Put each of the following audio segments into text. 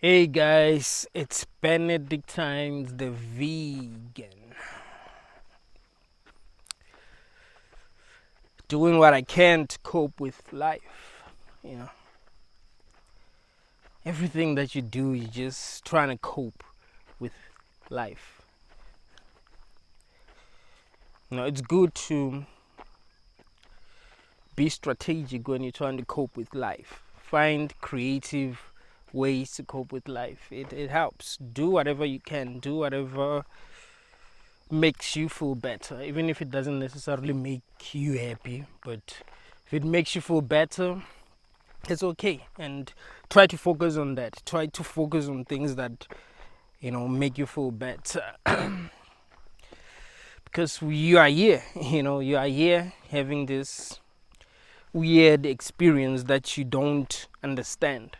Hey guys, it's Benedict times the vegan. Doing what I can to cope with life. You know, everything that you do, you're just trying to cope with life. It's good to be strategic when you're trying to cope with life. Find creative ways to cope with life. It helps. Do whatever you can, do whatever makes you feel better, even if it doesn't necessarily make you happy, but if it makes you feel better, it's okay. And try to focus on that. Try to focus on things that make you feel better. Because you are here, you are here having this weird experience that you don't understand.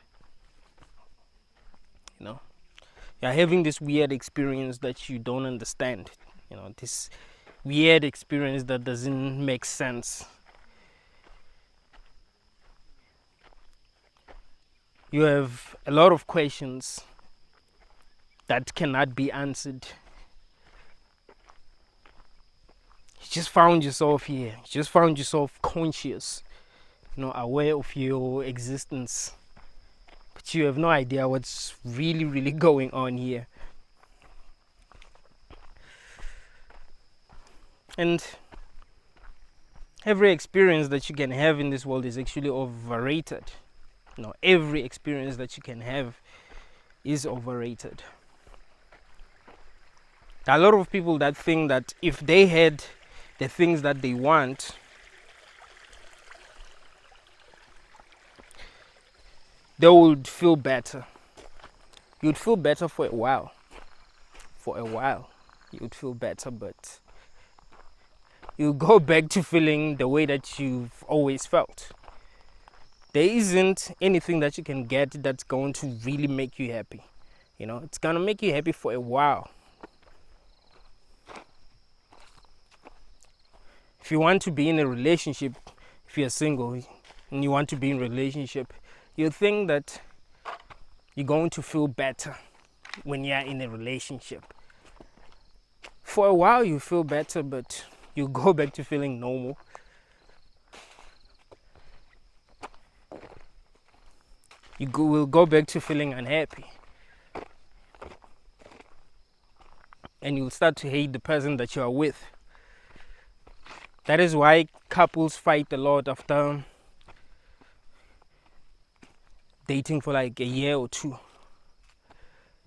You're having this weird experience that you don't understand. This weird experience that doesn't make sense. You have a lot of questions that cannot be answered. You just found yourself here. You just found yourself conscious, aware of your existence. But you have no idea what's really going on here. And every experience that you can have in this world is actually overrated. Every experience that you can have is overrated. There are a lot of people that think that if they had the things that they want, they would feel better. You'd feel better for a while. You would feel better, but you go back to feeling the way that you've always felt. There isn't anything that you can get that's going to really make you happy. It's gonna make you happy for a while. If you want to be in a relationship, if you're single and you want to be in a relationship, you think that you're going to feel better when you're in a relationship. For a while you feel better, but you go back to feeling normal. You will go back to feeling unhappy. And you'll start to hate the person that you are with. That is why couples fight a lot after dating for like a year or two.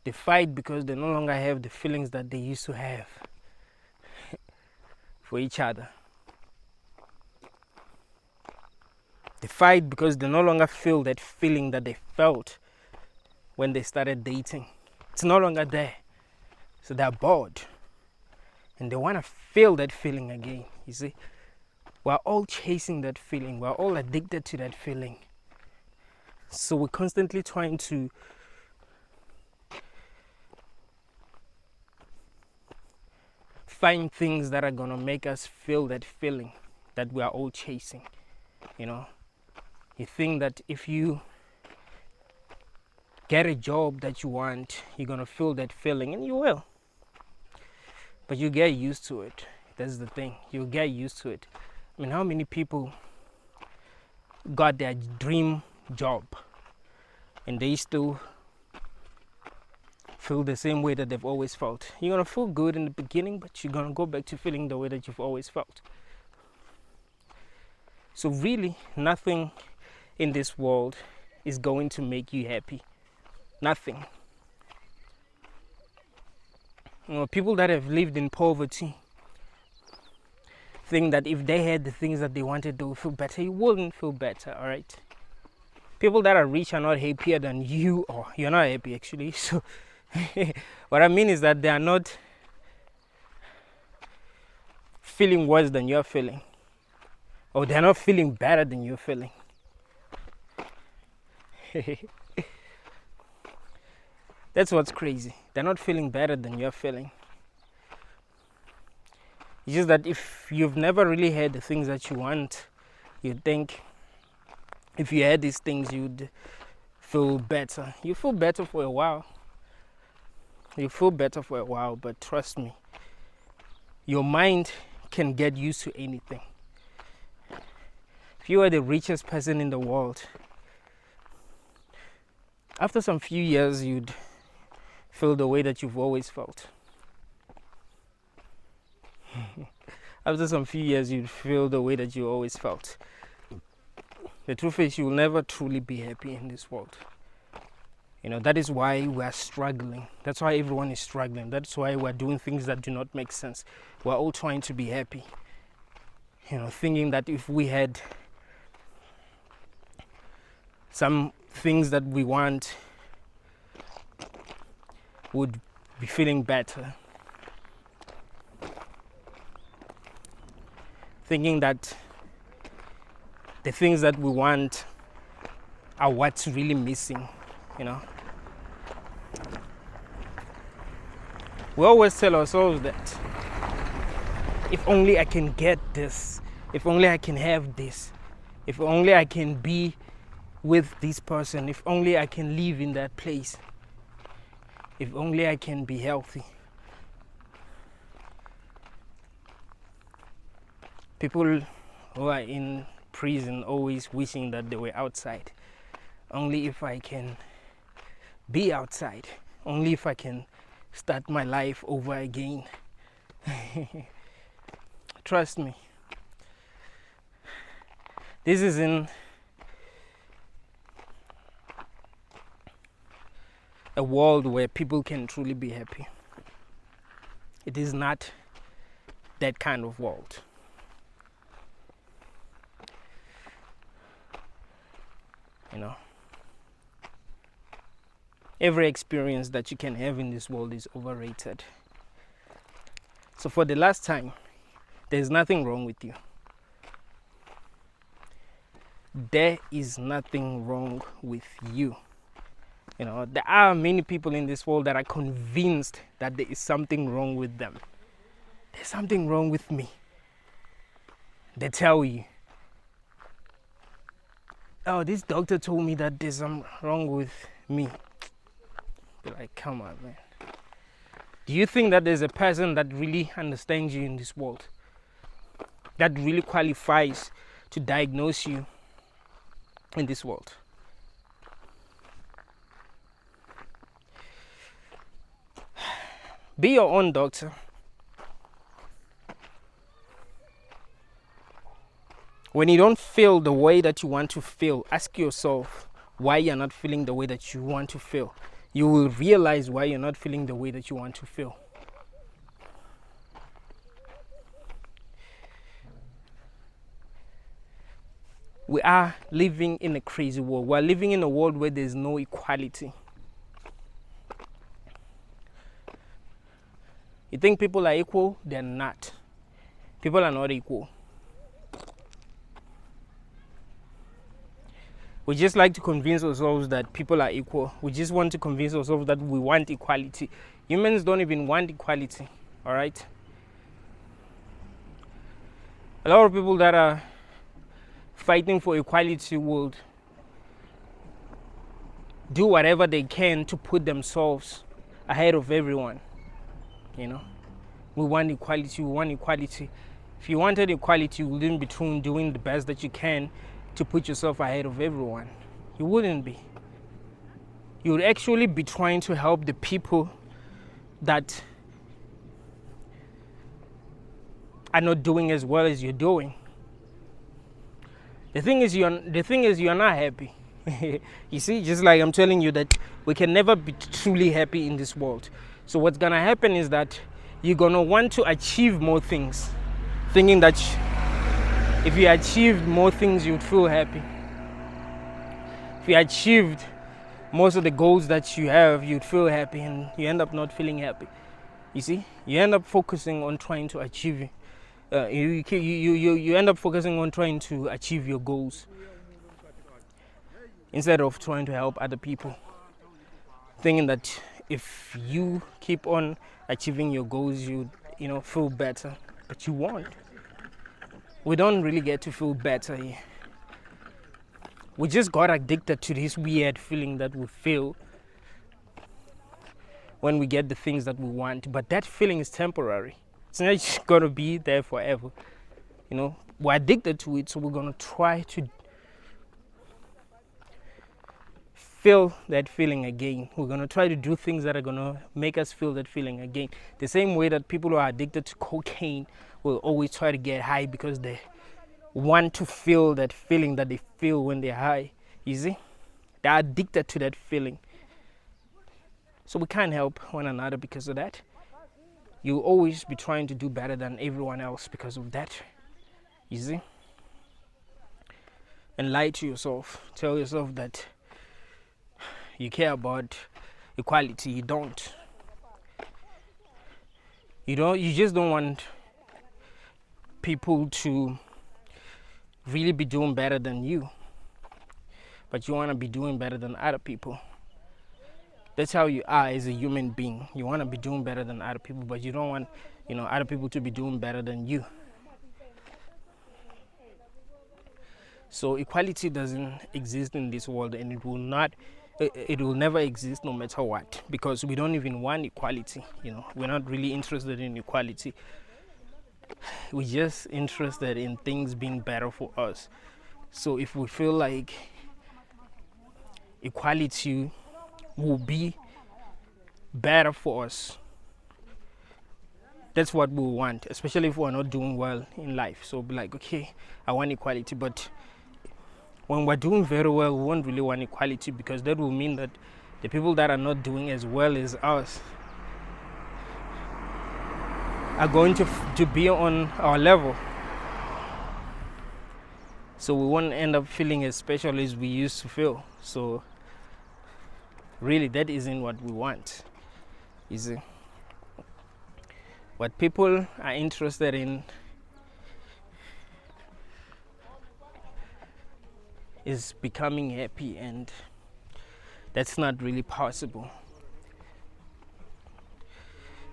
They fight because they no longer have the feelings that they used to have for each other. They fight because they no longer feel that feeling that they felt when they started dating. It's no longer there. So they're bored. And they want to feel that feeling again. You see? We're all chasing that feeling. We're all addicted to that feeling. So we're constantly trying to find things that are going to make us feel that feeling that we are all chasing. You think that if you get a job that you want, you're going to feel that feeling, and you will. But you get used to it. That's the thing. You get used to it. How many people got their dream job and they still feel the same way that they've always felt? You're going to feel good in the beginning, but you're going to go back to feeling the way that you've always felt. So really, nothing in this world is going to make you happy. Nothing. People that have lived in poverty think that if they had the things that they wanted, they would feel better. You wouldn't feel better, all right? People that are rich are not happier than you, or you're not happy actually. So what I mean is that they are not feeling worse than you're feeling, or they're not feeling better than you're feeling. That's what's crazy. They're not feeling better than you're feeling. It's just that if you've never really had the things that you want, you'd think if you had these things, you'd feel better. You feel better for a while. You feel better for a while, but trust me, your mind can get used to anything. If you are the richest person in the world, after some few years, you'd feel the way that you've always felt. After some few years, you'd feel the way that you always felt. The truth is, you will never truly be happy in this world. That is why we are struggling. That's why everyone is struggling. That's why we're doing things that do not make sense. We're all trying to be happy. Thinking that if we had some things that we want, would be feeling better. Thinking that the things that we want are what's really missing. We always tell ourselves that if only I can get this, if only I can have this, if only I can be with this person, if only I can live in that place, if only I can be healthy. People who are in prison always wishing that they were outside. Only if I can be outside, only if I can start my life over again. Trust me, this is in a world where people can truly be happy. It is not that kind of world. Every experience that you can have in this world is overrated. So for the last time, there's nothing wrong with you. There is nothing wrong with you. There are many people in this world that are convinced that there is something wrong with them. There's something wrong with me. They tell you, oh, this doctor told me that there's something wrong with me. Be like, come on, man. Do you think that there's a person that really understands you in this world? That really qualifies to diagnose you in this world? Be your own doctor. When you don't feel the way that you want to feel, ask yourself why you're not feeling the way that you want to feel. You will realize why you're not feeling the way that you want to feel. We are living in a crazy world. We are living in a world where there's no equality. You think people are equal? They're not. People are not equal. We just like to convince ourselves that people are equal. We just want to convince ourselves that we want equality. Humans don't even want equality, all right? A lot of people that are fighting for equality will do whatever they can to put themselves ahead of everyone. We want equality, we want equality. If you wanted equality, you wouldn't be doing the best that you can to put yourself ahead of everyone. You wouldn't be. You would actually be trying to help the people that are not doing as well as you're doing. The thing is you're not happy. You see, just like I'm telling you that we can never be truly happy in this world. So what's gonna happen is that you're gonna want to achieve more things, thinking that if you achieved more things, you'd feel happy. If you achieved most of the goals that you have, you'd feel happy, and you end up not feeling happy. You see, you end up focusing on trying to achieve. You end up focusing on trying to achieve your goals instead of trying to help other people, thinking that if you keep on achieving your goals, you feel better, but you won't. We don't really get to feel better here. We just got addicted to this weird feeling that we feel when we get the things that we want. But that feeling is temporary. It's not just gonna be there forever. You know, we're addicted to it, so we're gonna try to feel that feeling again. We're gonna try to do things that are gonna make us feel that feeling again. The same way that people who are addicted to cocaine will always try to get high because they want to feel that feeling that they feel when they're high. You see? They're addicted to that feeling. So we can't help one another because of that. You'll always be trying to do better than everyone else because of that. You see? And lie to yourself. Tell yourself that you care about equality. You don't. You just don't want people to really be doing better than you. But you want to be doing better than other people. That's how you are as a human being. You want to be doing better than other people, but you don't want, other people to be doing better than you. So equality doesn't exist in this world, and it will never exist no matter what, because we don't even want equality. We're not really interested in equality. We're just interested in things being better for us. So if we feel like equality will be better for us, that's what we want, especially if we're not doing well in life. So be like, okay, I want equality, but when we're doing very well, we won't really want equality, because that will mean that the people that are not doing as well as us are going to be on our level. So we won't end up feeling as special as we used to feel. So really, that isn't what we want. Is it? What people are interested in is becoming happy, and that's not really possible.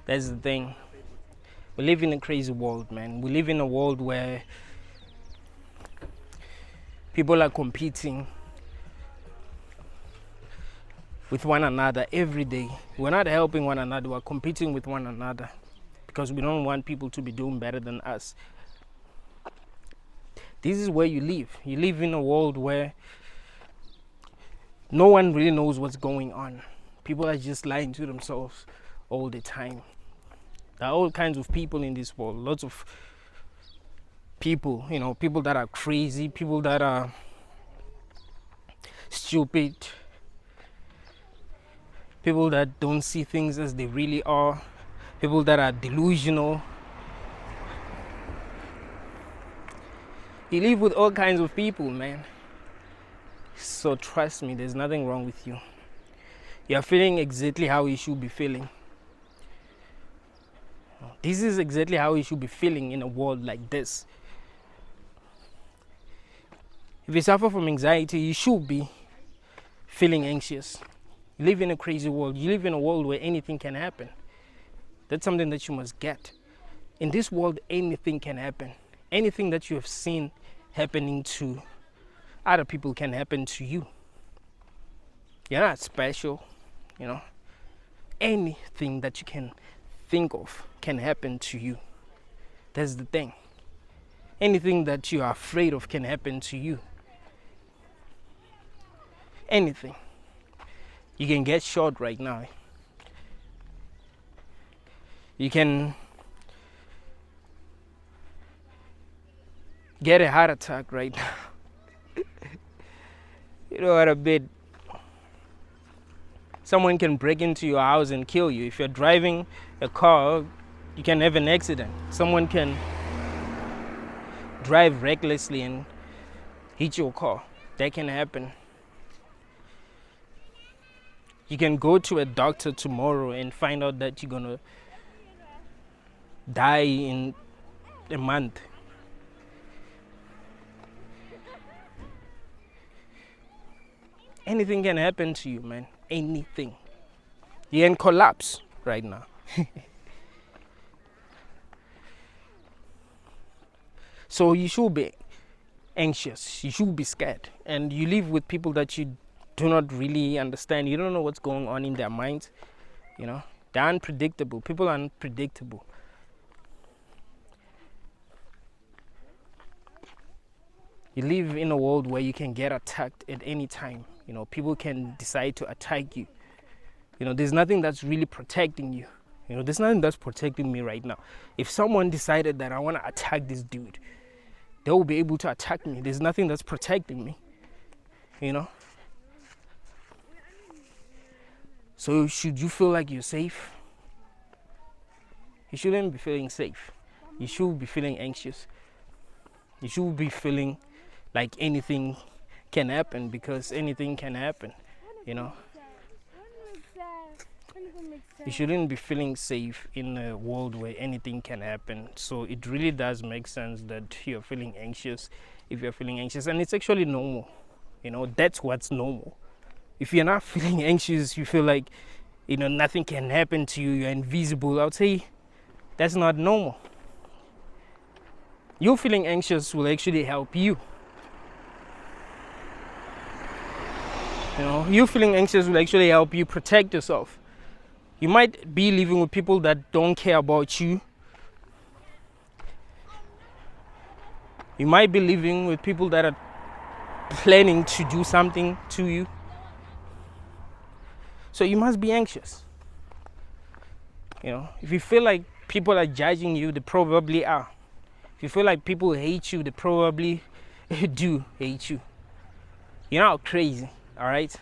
That's the thing. We live in a crazy world, man. We live in a world where people are competing with one another every day. We're not helping one another, we're competing with one another because we don't want people to be doing better than us. This is where you live. You live in a world where no one really knows what's going on. People are just lying to themselves all the time. There are all kinds of people in this world. Lots of people, people that are crazy, people that are stupid, people that don't see things as they really are, people that are delusional. You live with all kinds of people, man. So trust me, there's nothing wrong with you. You're feeling exactly how you should be feeling. This is exactly how you should be feeling in a world like this. If you suffer from anxiety, you should be feeling anxious. You live in a crazy world. You live in a world where anything can happen. That's something that you must get. In this world, anything can happen. Anything that you have seen happening to other people can happen to you. You're not special, Anything that you can think of can happen to you. That's the thing. Anything that you are afraid of can happen to you. Anything. You can get shot right now. You can get a heart attack right now. You know what I mean? Someone can break into your house and kill you. If you're driving a car, you can have an accident. Someone can drive recklessly and hit your car. That can happen. You can go to a doctor tomorrow and find out that you're gonna die in a month. Anything can happen to you, man. Anything. You can collapse right now. So you should be anxious. You should be scared. And you live with people that you do not really understand. You don't know what's going on in their minds. You know, they're unpredictable. People are unpredictable. You live in a world where you can get attacked at any time. You know, people can decide to attack you. You know, there's nothing that's really protecting you. You know, there's nothing that's protecting me right now. If someone decided that I want to attack this dude, they will be able to attack me. There's nothing that's protecting me. You know? So should you feel like you're safe? You shouldn't be feeling safe. You should be feeling anxious. You should be feeling like anything can happen, because anything can happen, you know. You shouldn't be feeling safe in a world where anything can happen. So it really does make sense that you're feeling anxious if you're feeling anxious, and it's actually normal. You know, that's what's normal. If you're not feeling anxious, you feel like, you know, nothing can happen to you, you're invisible, I would say that's not normal. You feeling anxious will actually help you. You know, you feeling anxious will actually help you protect yourself. You might be living with people that don't care about you. You might be living with people that are planning to do something to you. So you must be anxious. You know, if you feel like people are judging you, they probably are. If you feel like people hate you, they probably do hate you. You're not crazy, all right?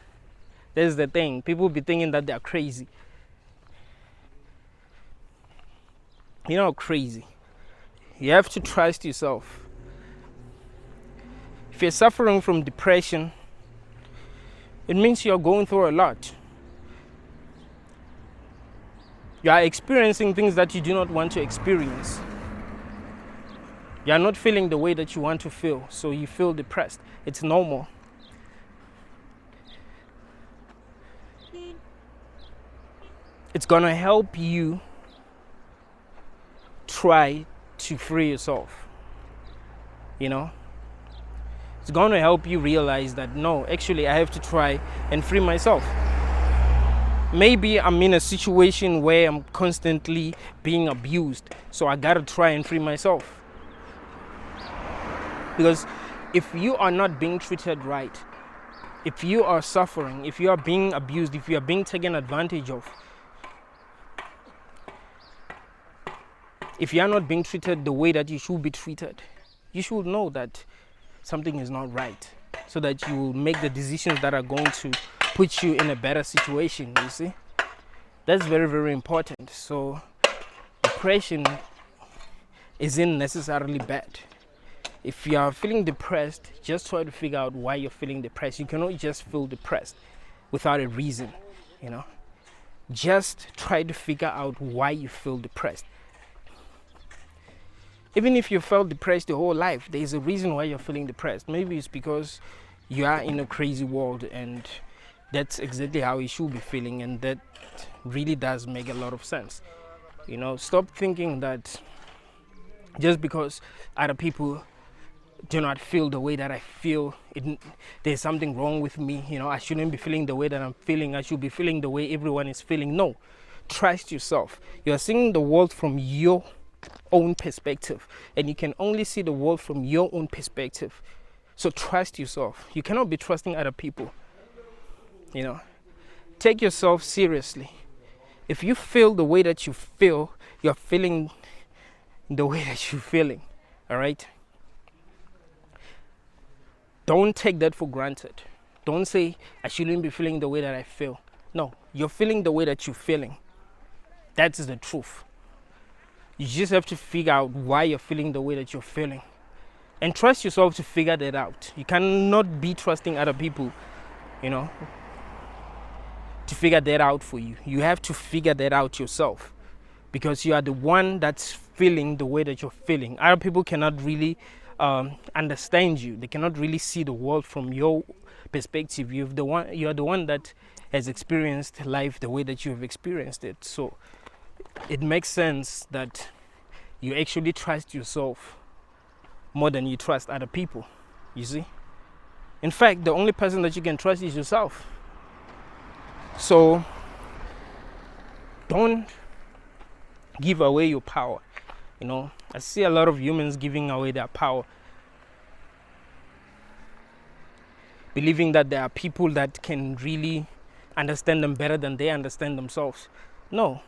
That's the thing. People be thinking that they're crazy. You're not crazy. You have to trust yourself. If you're suffering from depression, it means you're going through a lot. You are experiencing things that you do not want to experience. You are not feeling the way that you want to feel, so you feel depressed. It's normal. It's gonna help you try to free yourself. You know? It's gonna help you realize that, no, actually I have to try and free myself. Maybe I'm in a situation where I'm constantly being abused, so I gotta try and free myself. Because if you are not being treated right, if you are suffering, if you are being abused, if you are being taken advantage of, if you are not being treated the way that you should be treated, you should know that something is not right, so that you will make the decisions that are going to put you in a better situation, you see. That's very, very important. So depression isn't necessarily bad. If you are feeling depressed, just try to figure out why you're feeling depressed. You cannot just feel depressed without a reason, you know. Just try to figure out why you feel depressed. Even if you felt depressed your whole life, there's a reason why you're feeling depressed. Maybe it's because you are in a crazy world, and that's exactly how you should be feeling, and that really does make a lot of sense. You know, stop thinking that just because other people do not feel the way that I feel, there's something wrong with me. You know, I shouldn't be feeling the way that I'm feeling. I should be feeling the way everyone is feeling. No, trust yourself. You're seeing the world from your own perspective, and you can only see the world from your own perspective. So trust yourself. You cannot be trusting other people. You know, take yourself seriously. If you feel the way that you feel, you're feeling the way that you're feeling. All right? Don't take that for granted. Don't say, I shouldn't be feeling the way that I feel. No, you're feeling the way that you're feeling. That's the truth. You just have to figure out why you're feeling the way that you're feeling. And trust yourself to figure that out. You cannot be trusting other people, you know, to figure that out for you. You have to figure that out yourself, because you are the one that's feeling the way that you're feeling. Other people cannot really understand you. They cannot really see the world from your perspective. You are the one that has experienced life the way that you have experienced it. So it makes sense that you actually trust yourself more than you trust other people. You see? In fact, the only person that you can trust is yourself. So don't give away your power. You know, I see a lot of humans giving away their power, believing that there are people that can really understand them better than they understand themselves. No,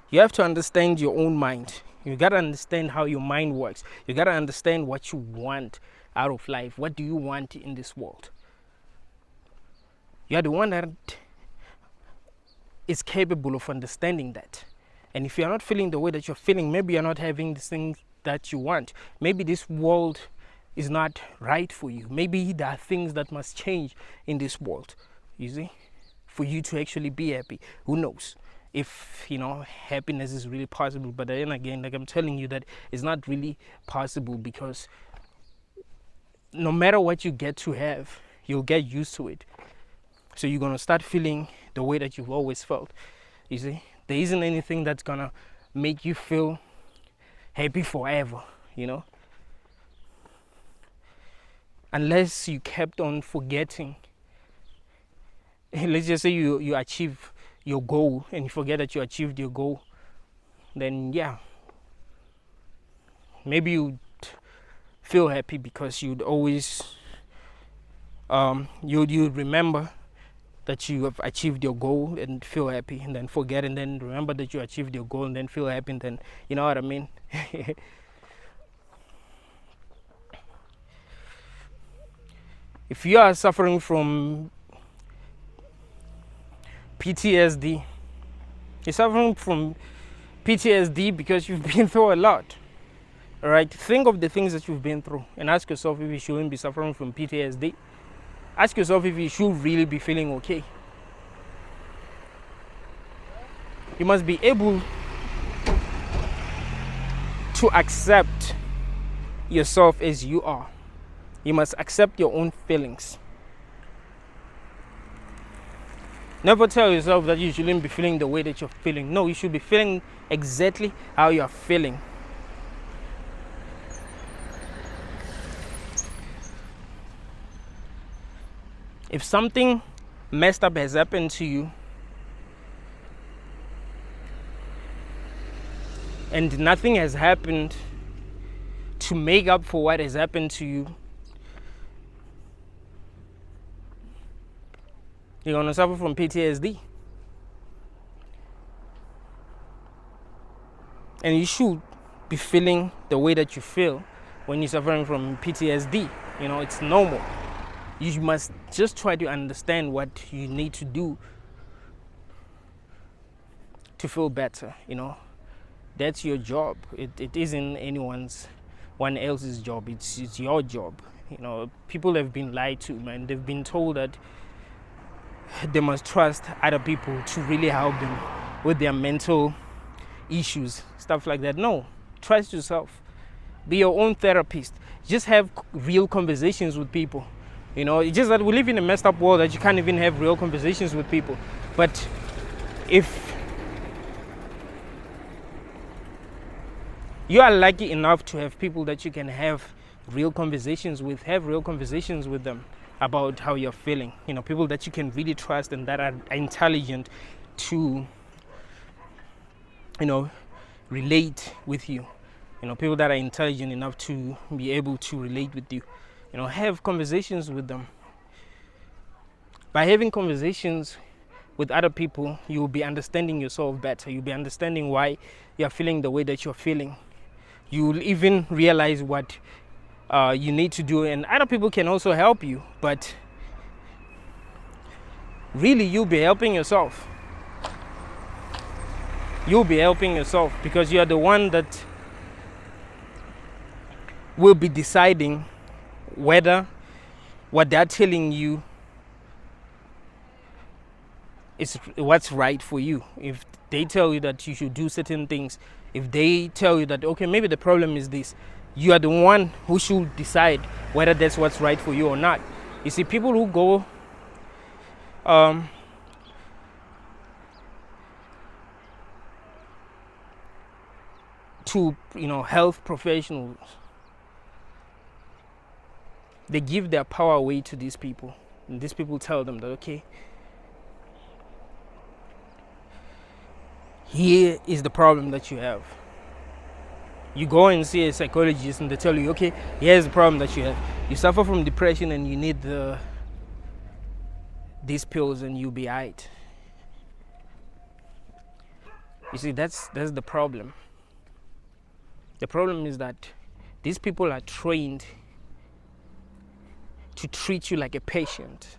you have to understand your own mind. You got to understand how your mind works. You got to understand what you want out of life. What do you want in this world? You are the one that is capable of understanding that. And if you're not feeling the way that you're feeling, maybe you're not having the things that you want. Maybe this world is not right for you. Maybe there are things that must change in this world, you see, for you to actually be happy. Who knows if, you know, happiness is really possible. But then again, like I'm telling you, that it's not really possible, because no matter what you get to have, you'll get used to it. So you're going to start feeling the way that you've always felt. You see, there isn't anything that's going to make you feel happy forever, you know, unless you kept on forgetting. Let's just say you achieve your goal and you forget that you achieved your goal. Then yeah, maybe you'd feel happy, because you'd always you'd remember that you have achieved your goal and feel happy, and then forget, and then remember that you achieved your goal and then feel happy, and then, you know what I mean. If you are suffering from PTSD, you're suffering from PTSD because you've been through a lot. All right, think of the things that you've been through and ask yourself if you shouldn't be suffering from PTSD. Ask yourself if you should really be feeling okay. You must be able to accept yourself as you are. You must accept your own feelings. Never tell yourself that you shouldn't be feeling the way that you're feeling. No, you should be feeling exactly how you're feeling. If something messed up has happened to you and nothing has happened to make up for what has happened to you, you're going to suffer from PTSD. And you should be feeling the way that you feel when you're suffering from PTSD. You know, it's normal. You must just try to understand what you need to do to feel better, you know. That's your job. It isn't one else's job. It's your job. You know, people have been lied to, man. They've been told that they must trust other people to really help them with their mental issues, stuff like that. No, trust yourself. Be your own therapist. Just have real conversations with people. You know, it's just that we live in a messed up world that you can't even have real conversations with people. But if you are lucky enough to have people that you can have real conversations with them about how you're feeling. You know, people that you can really trust and that are intelligent to, you know, relate with you. You know, people that are intelligent enough to be able to relate with you. You know, have conversations with them. By having conversations with other people, you will be understanding yourself better. You'll be understanding why you're feeling the way that you're feeling. You will even realize what you need to do, and other people can also help you, but really you'll be helping yourself. You'll be helping yourself because you're the one that will be deciding whether what they're telling you is what's right for you. If they tell you that you should do certain things, if they tell you that, okay, maybe the problem is this, you are the one who should decide whether that's what's right for you or not. You see, people who go to, you know, health professionals, they give their power away to these people. And these people tell them that, okay, here is the problem that you have. You go and see a psychologist and they tell you, okay, here's the problem that you have. You suffer from depression and you need these pills and you'll be alright. You see, that's the problem. The problem is that these people are trained to treat you like a patient.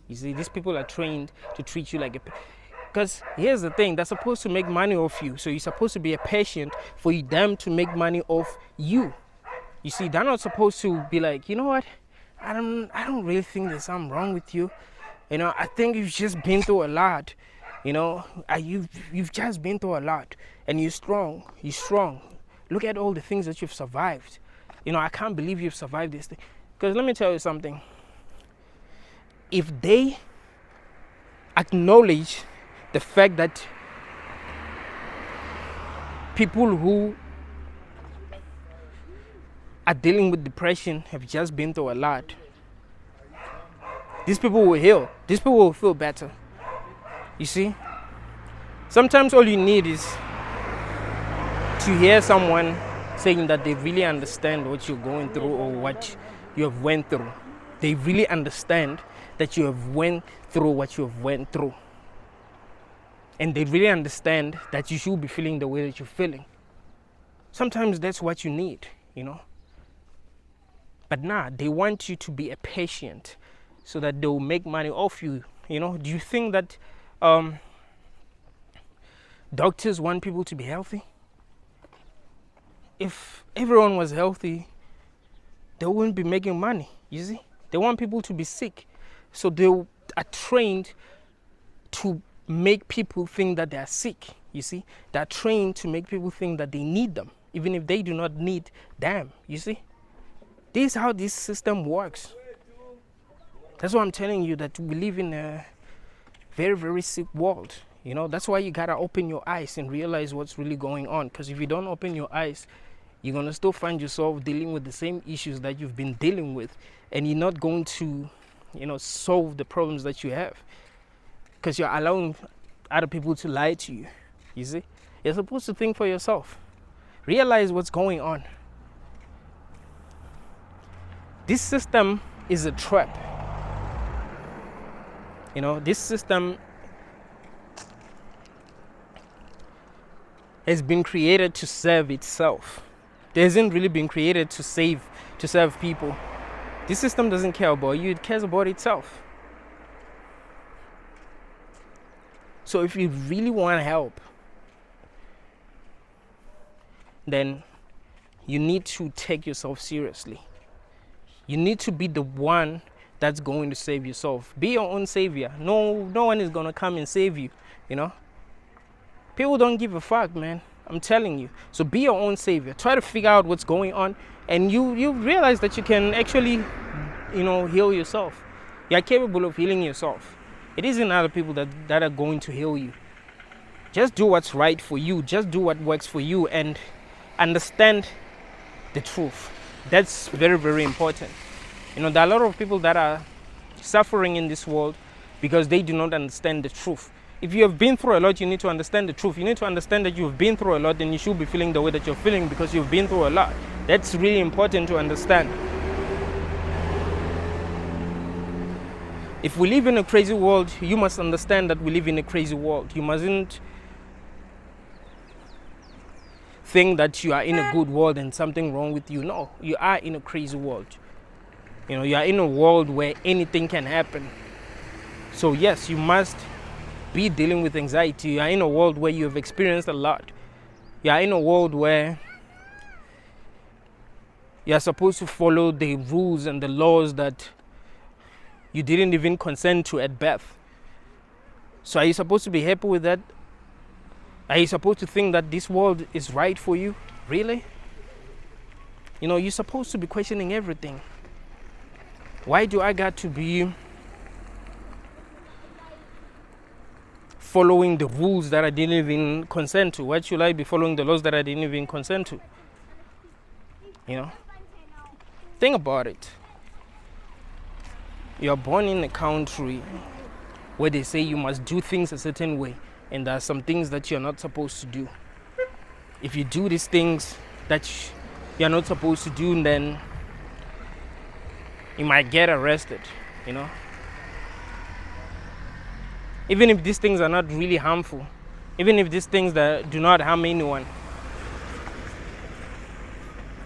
You see, these people are trained to treat you like a patient. Because here's the thing, they're supposed to make money off you. So you're supposed to be a patient for them to make money off you. You see, they're not supposed to be like, you know what, I don't really think there's something wrong with you. You know, I think you've just been through a lot. You know, you've just been through a lot, and you're strong. You're strong. Look at all the things that you've survived. You know, I can't believe you've survived this thing. Because let me tell you something. If they acknowledge the fact that people who are dealing with depression have just been through a lot, these people will heal. These people will feel better. You see? Sometimes all you need is to hear someone saying that they really understand what you're going through or what you have went through. They really understand that you have went through what you have went through. And they really understand that you should be feeling the way that you're feeling. Sometimes that's what you need, you know. But nah, they want you to be a patient so that they'll make money off you. You know, do you think that doctors want people to be healthy? If everyone was healthy, they wouldn't be making money, you see? They want people to be sick. So they are trained to make people think that they are sick, you see? They're trained to make people think that they need them, even if they do not need them, you see? This is how this system works. That's why I'm telling you that we live in a very, very sick world. You know, that's why you gotta open your eyes and realize what's really going on. Because if you don't open your eyes, you're gonna still find yourself dealing with the same issues that you've been dealing with, and you're not going to, you know, solve the problems that you have. Because you're allowing other people to lie to you. You see, you're supposed to think for yourself. Realize what's going on. This system is a trap. You know, this system has been created to serve itself. It hasn't really been created to serve people. This system doesn't care about you, it cares about itself. So if you really want help, then you need to take yourself seriously. You need to be the one that's going to save yourself. Be your own savior. No one is gonna come and save you, you know. People don't give a fuck, man. I'm telling you. So be your own savior. Try to figure out what's going on, and you realize that you can actually, you know, heal yourself. You're capable of healing yourself. It isn't other people that are going to heal you. Just do what's right for you. Just do what works for you and understand the truth. That's very, very important. You know, there are a lot of people that are suffering in this world because they do not understand the truth. If you have been through a lot, you need to understand the truth. You need to understand that you've been through a lot, and you should be feeling the way that you're feeling because you've been through a lot. That's really important to understand. If we live in a crazy world, you must understand that we live in a crazy world. You mustn't think that you are in a good world and something wrong with you. No, you are in a crazy world. You know, you are in a world where anything can happen. So yes, you must be dealing with anxiety. You are in a world where you have experienced a lot. You are in a world where you are supposed to follow the rules and the laws that you didn't even consent to at birth. So are you supposed to be happy with that? Are you supposed to think that this world is right for you? Really? You know, you're supposed to be questioning everything. Why do I got to be following the rules that I didn't even consent to? Why should I be following the laws that I didn't even consent to? You know? Think about it. You're born in a country where they say you must do things a certain way, and there are some things that you're not supposed to do. If you do these things that you're not supposed to do, then you might get arrested, you know. Even if these things are not really harmful, even if these things that do not harm anyone,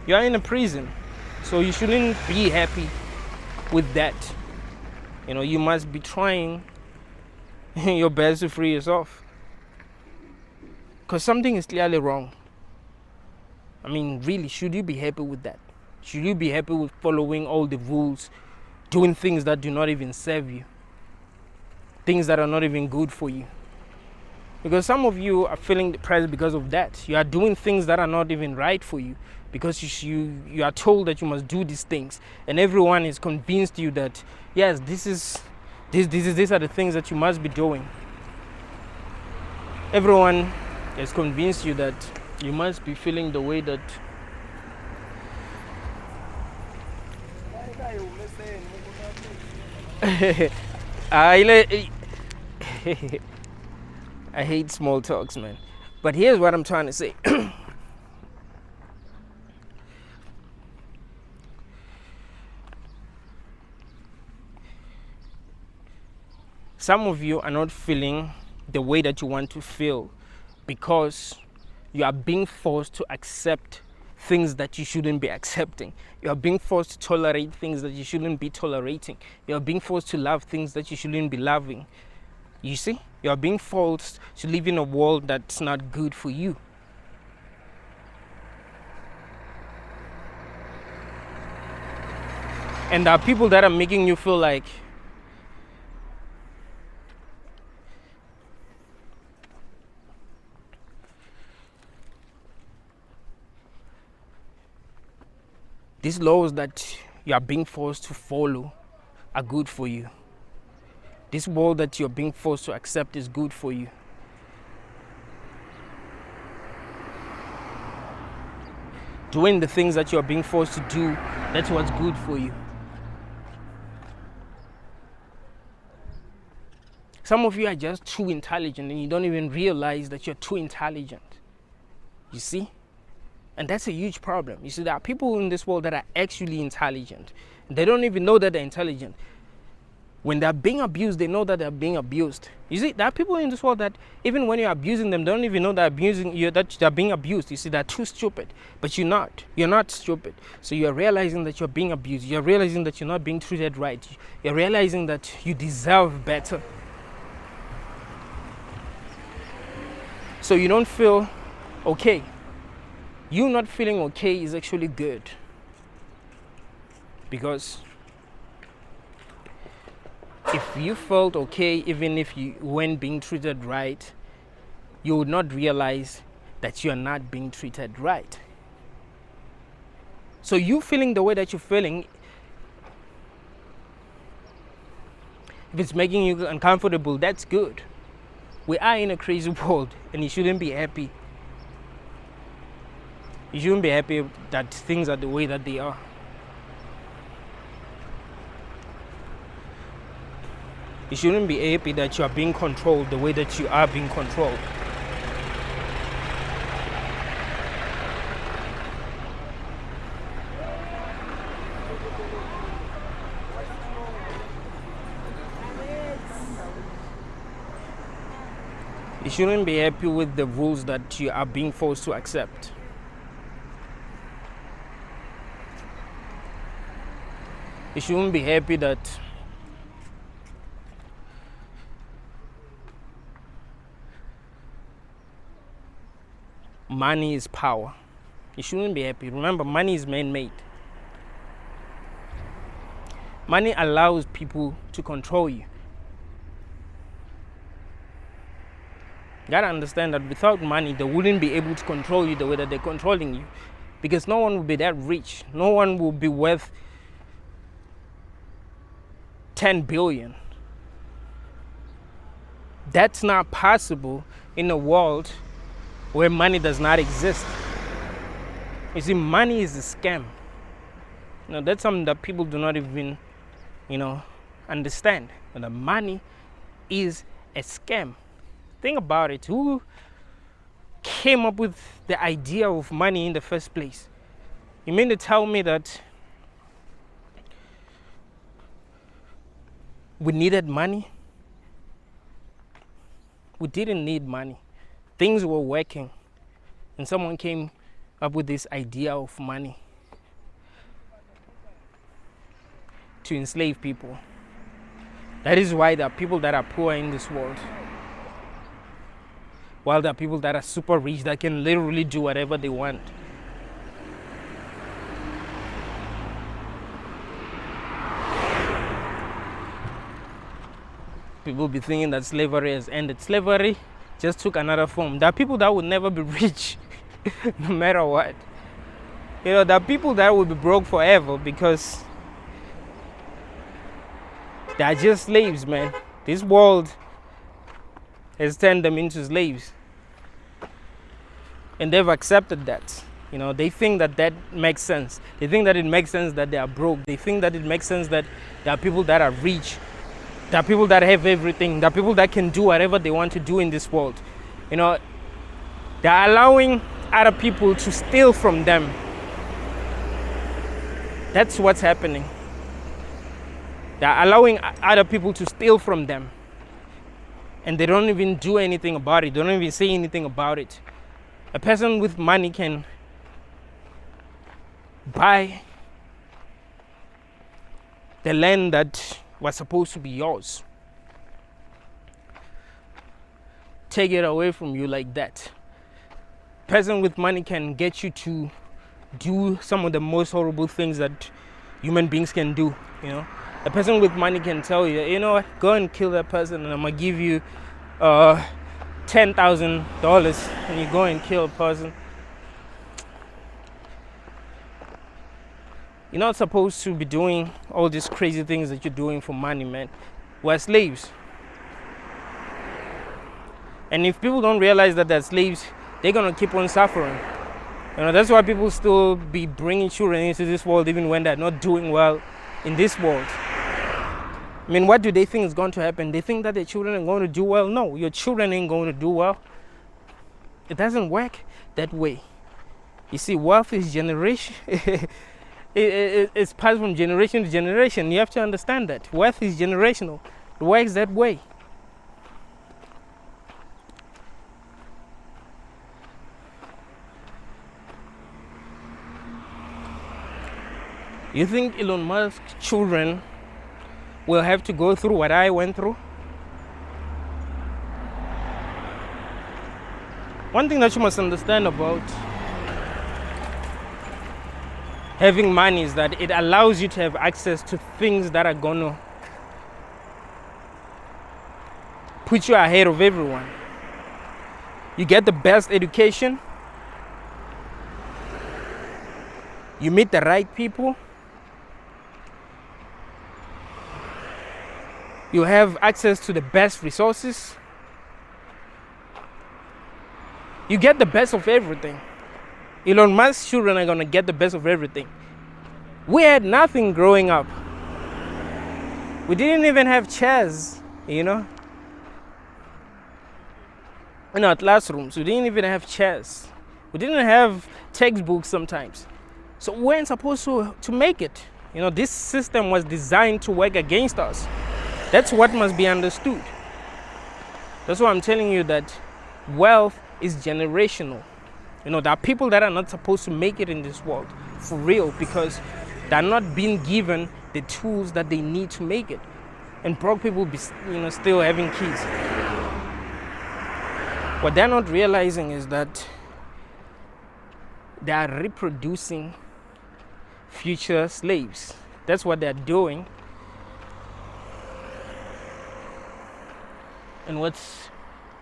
you are in a prison. So you shouldn't be happy with that. You know, you must be trying your best to free yourself. Because something is clearly wrong. I mean, really, should you be happy with that? Should you be happy with following all the rules, doing things that do not even serve you, things that are not even good for you? Because some of you are feeling depressed because of that. You are doing things that are not even right for you, because you are told that you must do these things, and everyone is convinced you that yes, these are the things that you must be doing. Everyone has convinced you that you must be feeling the way that I hate small talks, man. But here's what I'm trying to say. Some of you are not feeling the way that you want to feel because you are being forced to accept things that you shouldn't be accepting. You are being forced to tolerate things that you shouldn't be tolerating. You are being forced to love things that you shouldn't be loving. You see? You are being forced to live in a world that's not good for you. And there are people that are making you feel like these laws that you are being forced to follow are good for you. This world that you're being forced to accept is good for you. Doing the things that you're being forced to do, that's what's good for you. Some of you are just too intelligent and you don't even realize that you're too intelligent. You see? And that's a huge problem. You see, there are people in this world that are actually intelligent. They don't even know that they're intelligent. When they're being abused, they know that they're being abused. You see, there are people in this world that even when you're abusing them, they don't even know they're abusing you, that they're being abused. You see, they're too stupid. But you're not. You're not stupid. So you're realizing that you're being abused. You're realizing that you're not being treated right. You're realizing that you deserve better. So you don't feel okay. You not feeling okay is actually good. Because if you felt okay, even if you weren't being treated right, you would not realize that you're not being treated right. So you feeling the way that you're feeling, if it's making you uncomfortable, that's good. We are in a crazy world and you shouldn't be happy. You shouldn't be happy that things are the way that they are. You shouldn't be happy that you are being controlled the way that you are being controlled. You shouldn't be happy with the rules that you are being forced to accept. You shouldn't be happy that money is power. You shouldn't be happy. Remember, money is man-made. Money allows people to control you. You gotta understand that without money, they wouldn't be able to control you the way that they're controlling you. Because no one will be that rich. No one will be worth 10 billion. That's not possible in a world where money does not exist. You see, money is a scam. That's something that people do not even, understand that money is a scam. Think about it. Who came up with the idea of money in the first place? You mean to tell me that we needed money? We didn't need money. Things were working, and someone came up with this idea of money to enslave people. That is why there are people that are poor in this world, while there are people that are super rich that can literally do whatever they want. People be thinking that slavery has ended. Slavery just took another form. There are people that will never be rich no matter what. You know, there are people that will be broke forever because they are just slaves, man. This world has turned them into slaves, and they've accepted that. You know, they think that that makes sense. They think that it makes sense that they are broke. They think that it makes sense that there are people that are rich. There are people that have everything. There are people that can do whatever they want to do in this world. You know, they're allowing other people to steal from them. That's what's happening. They're allowing other people to steal from them. And they don't even do anything about it. They don't even say anything about it. A person with money can buy the land that was supposed to be yours, take it away from you like that. A person with money can get you to do some of the most horrible things that human beings can do. You know, a person with money can tell you, you know what, go and kill that person, and I'm gonna give you $10,000, and you go and kill a person. You're not supposed to be doing all these crazy things that you're doing for money, man. We're slaves. And if people don't realize that they're slaves, they're going to keep on suffering. You know, that's why people still be bringing children into this world even when they're not doing well in this world. I mean, what do they think is going to happen? They think that their children are going to do well? No, your children ain't going to do well. It doesn't work that way. You see, wealth is generation. It's passed from generation to generation. You have to understand that. Wealth is generational. It works that way. You think Elon Musk's children will have to go through what I went through? One thing that you must understand about having money is that it allows you to have access to things that are gonna put you ahead of everyone. You get the best education, you meet the right people, you have access to the best resources, you get the best of everything. Elon Musk's children are going to get the best of everything. We had nothing growing up. We didn't even have chairs, you know. In our classrooms, we didn't even have chairs. We didn't have textbooks sometimes. So we weren't supposed to make it. You know, this system was designed to work against us. That's what must be understood. That's why I'm telling you that wealth is generational. You know, there are people that are not supposed to make it in this world, for real, because they're not being given the tools that they need to make it. And broke people be, you know, still having kids. What they're not realizing is that they are reproducing future slaves. That's what they're doing. And what's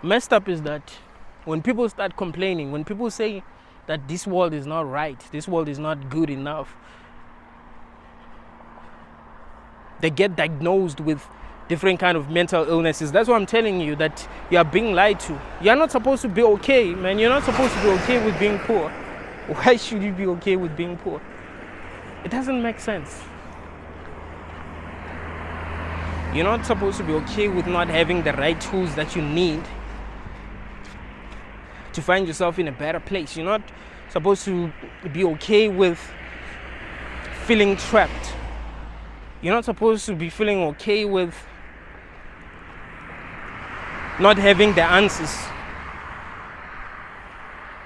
messed up is that when people start complaining, when people say that this world is not right, this world is not good enough, they get diagnosed with different kind of mental illnesses. That's why I'm telling you that you are being lied to. You're not supposed to be okay, man. You're not supposed to be okay with being poor. Why should you be okay with being poor? It doesn't make sense. You're not supposed to be okay with not having the right tools that you need to find yourself in a better place. You're not supposed to be okay with feeling trapped. You're not supposed to be feeling okay with not having the answers.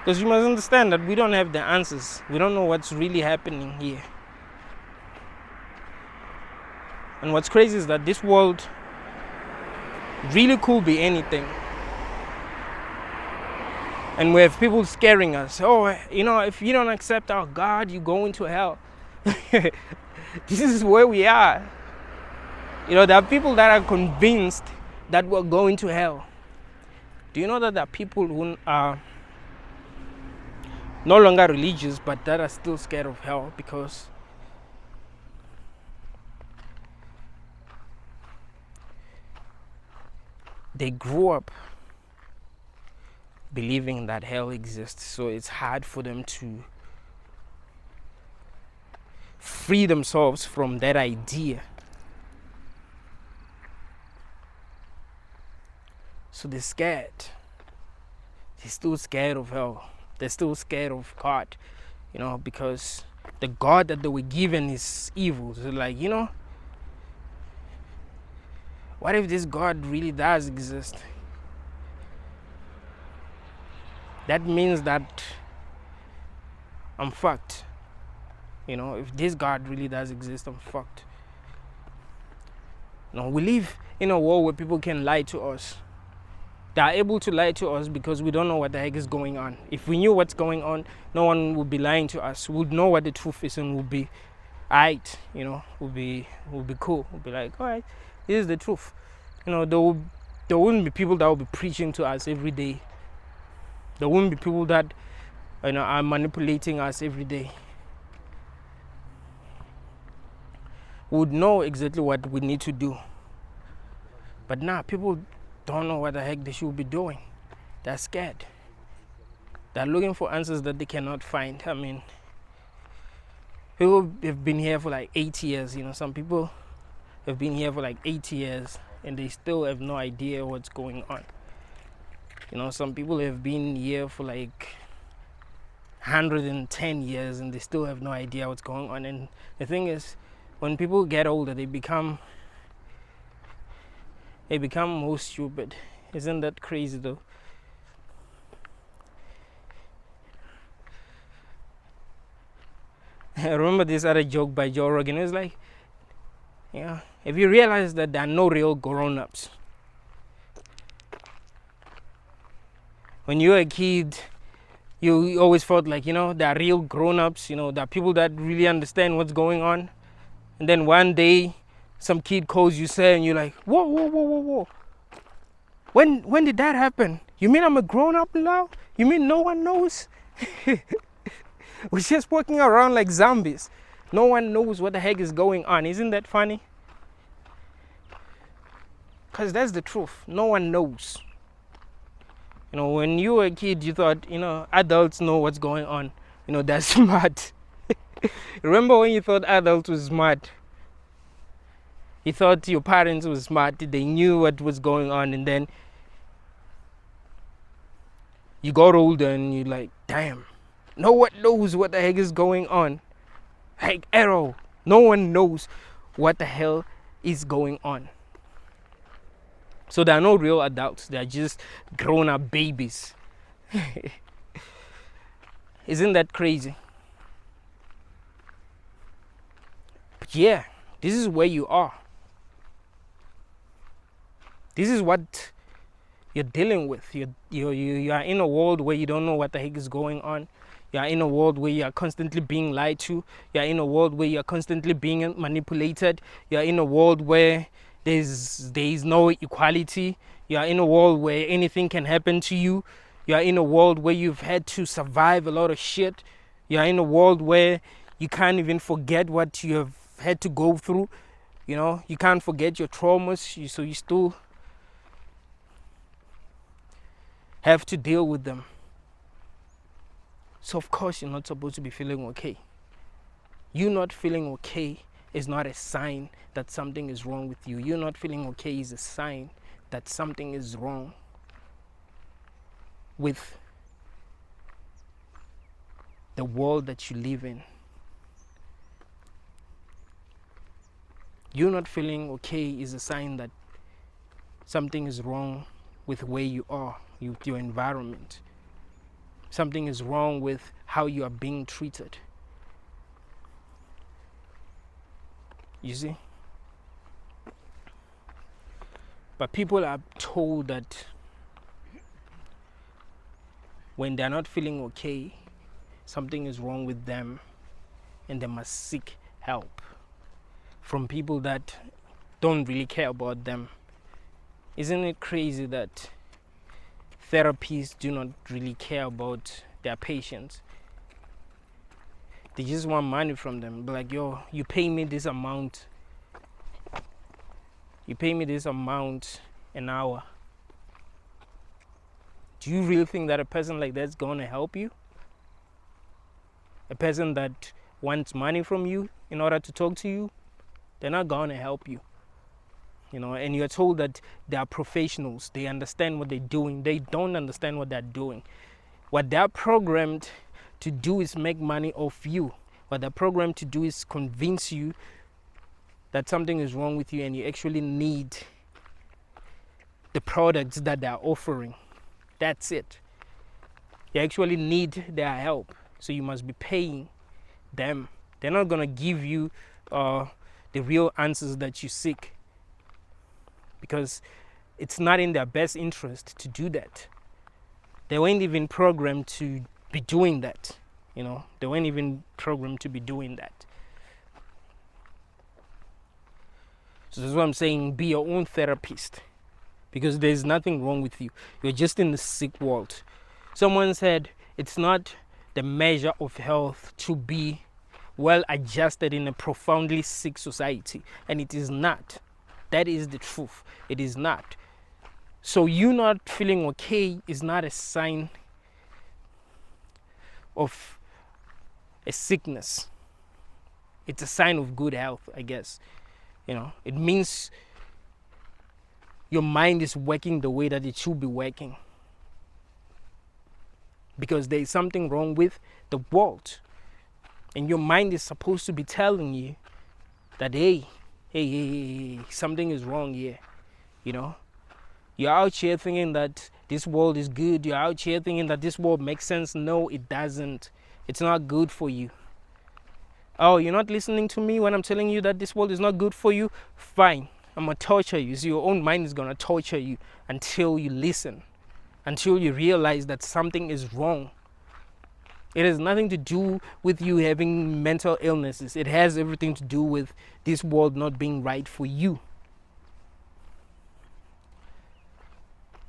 Because you must understand that we don't have the answers. We don't know what's really happening here. And what's crazy is that this world really could be anything. And we have people scaring us. Oh, if you don't accept our God, you're going to hell. This is where we are. There are people that are convinced that we're going to hell. Do you know that there are people who are no longer religious, but that are still scared of hell because they grew up believing that hell exists, so it's hard for them to free themselves from that idea. So they're scared. They're still scared of hell. They're still scared of God, because the God that they were given is evil. So like, what if this God really does exist? That means that I'm fucked. If this God really does exist, I'm fucked. We live in a world where people can lie to us. They are able to lie to us because we don't know what the heck is going on. If we knew what's going on, no one would be lying to us. We would know what the truth is and would be alright, would be cool. Would be like, alright, this is the truth. There wouldn't be people that will be preaching to us every day. There wouldn't be people that are manipulating us every day. We would know exactly what we need to do. But now people don't know what the heck they should be doing. They're scared. They're looking for answers that they cannot find. I mean, people have been here for like 80 years. Some people have been here for like 80 years and they still have no idea what's going on. Some people have been here for like 110 years and they still have no idea what's going on. And the thing is, when people get older, they become more stupid. Isn't that crazy though? I remember this other joke by Joe Rogan. It was like, if you realize that there are no real grown-ups. When you were a kid, you always felt like, there are real grown-ups, there are people that really understand what's going on. And then one day, some kid calls you, say, and you're like, whoa. When did that happen? You mean I'm a grown-up now? You mean no one knows? We're just walking around like zombies. No one knows what the heck is going on. Isn't that funny? Because that's the truth. No one knows. When you were a kid, you thought, adults know what's going on. They're smart. Remember when you thought adults were smart? You thought your parents were smart. They knew what was going on. And then you got older and you're like, damn, no one knows what the heck is going on. Like, arrow. No one knows what the hell is going on. So there are no real adults. They're just grown-up babies. Isn't that crazy? But yeah, this is where you are. This is what you're dealing with. You are in a world where you don't know what the heck is going on. You are in a world where you are constantly being lied to. You are in a world where you are constantly being manipulated. You are in a world where there is no equality. You are in a world where anything can happen to you. You are in a world where you've had to survive a lot of shit. You are in a world where you can't even forget what you have had to go through. You can't forget your traumas, so you still have to deal with them. So of course you're not supposed to be feeling okay. You not feeling okay is not a sign that something is wrong with you. You're not feeling okay is a sign that something is wrong with the world that you live in. You not feeling okay is a sign that something is wrong with where you are, with your environment. Something is wrong with how you are being treated. You see? But people are told that when they're not feeling okay, something is wrong with them and they must seek help from people that don't really care about them. Isn't it crazy that therapists do not really care about their patients? They just want money from them. Like, yo, you pay me this amount. You pay me this amount an hour. Do you really think that a person like that's going to help you? A person that wants money from you in order to talk to you, they're not going to help you. You know, and you're told that they are professionals. They understand what they're doing. They don't understand what they're doing. What they're programmed to do is make money off you. What they're programmed to do is convince you that something is wrong with you and you actually need the products that they're offering. That's it. You actually need their help. So you must be paying them. They're not going to give you the real answers that you seek, because it's not in their best interest to do that. They weren't even programmed to be doing that. You know, they weren't even programmed to be doing that. So that's what I'm saying. Be your own therapist, because there's nothing wrong with you. You're just in the sick world. Someone said it's not the measure of health to be well adjusted in a profoundly sick society, and it is not. That is the truth. It is not. So you not feeling okay is not a sign of a sickness. It's a sign of good health, I guess. You know, it means your mind is working the way that it should be working, because there is something wrong with the world, and your mind is supposed to be telling you that hey, something is wrong here. You know, you're out here thinking that this world is good. You're out here thinking that this world makes sense. No, it doesn't. It's not good for you. Oh, you're not listening to me when I'm telling you that this world is not good for you? Fine, I'm gonna torture you. So your own mind is gonna torture you until you listen, until you realize that something is wrong. It has nothing to do with you having mental illnesses. It has everything to do with this world not being right for you.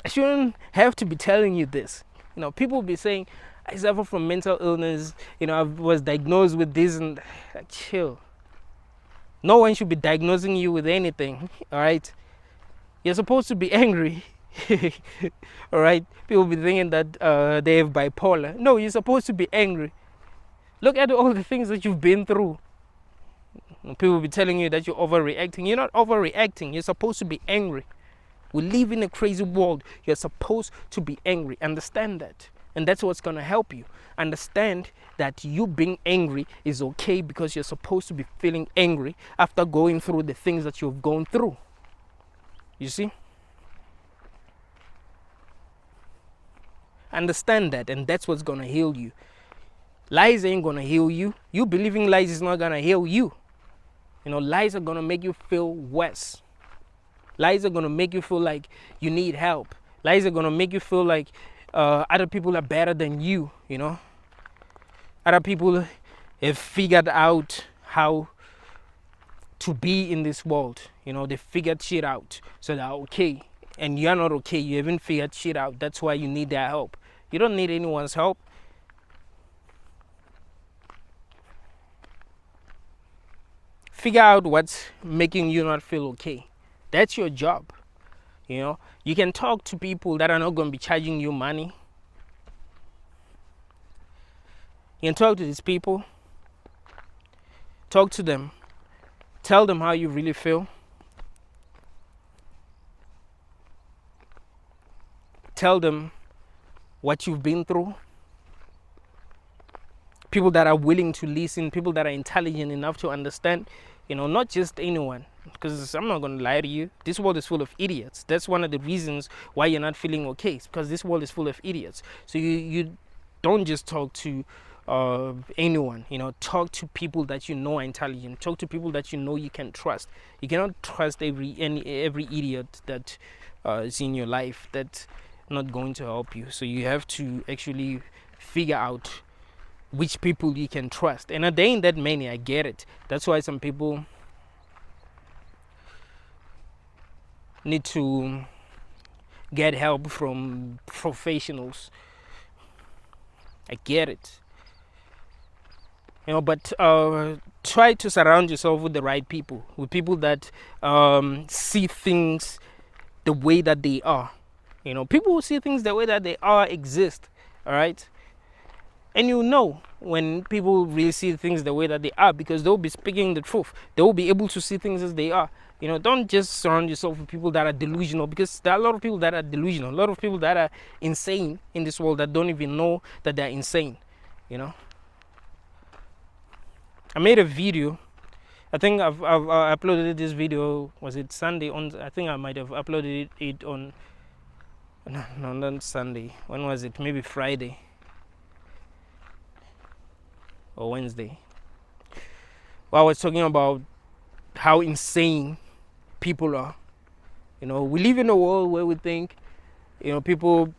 I shouldn't have to be telling you this. You know, people will be saying, I suffer from mental illness. You know, I was diagnosed with this, and like, chill. No one should be diagnosing you with anything, all right? You're supposed to be angry. All right, people be thinking that they have bipolar. No, you're supposed to be angry. Look at all the things that you've been through. People be telling you that you're overreacting. You're not overreacting. You're supposed to be angry. We live in a crazy world. You're supposed to be angry. Understand that. And that's what's going to help you. Understand that you being angry is okay, because you're supposed to be feeling angry after going through the things that you've gone through. You see? Understand that, and that's what's going to heal you. Lies ain't going to heal you. You believing lies is not going to heal you. You know, lies are going to make you feel worse. Lies are going to make you feel like you need help. Lies are going to make you feel like other people are better than you, you know. Other people have figured out how to be in this world. You know, they figured shit out, so they're okay. And you're not okay. You haven't figured shit out. That's why you need their help. You don't need anyone's help. Figure out what's making you not feel okay. That's your job. You know, you can talk to people that are not going to be charging you money. You can talk to these people. Talk to them. Tell them how you really feel. Tell them what you've been through. People that are willing to listen, people that are intelligent enough to understand, not just anyone. Because I'm not going to lie to you, this world is full of idiots. That's one of the reasons why you're not feeling okay, because this world is full of idiots. So you don't just talk to anyone. Talk to people that you know are intelligent. Talk to people that you can trust. You cannot trust every idiot that is in your life. That's not going to help you. So you have to actually figure out which people you can trust. And there ain't that many, I get it. That's why some people need to get help from professionals. I get it. But try to surround yourself with the right people, with people that see things the way that they are. People who see things the way that they are exist. All right. And when people really see things the way that they are, because they'll be speaking the truth. They will be able to see things as they are. Don't just surround yourself with people that are delusional, because there are a lot of people that are delusional, a lot of people that are insane in this world that don't even know that they're insane. I made a video. I think I've uploaded this video. Was it Sunday? I think I might have uploaded it on. No, not Sunday. When was it? Maybe Friday or Wednesday. Well, I was talking about how insane people are. We live in a world where we think, people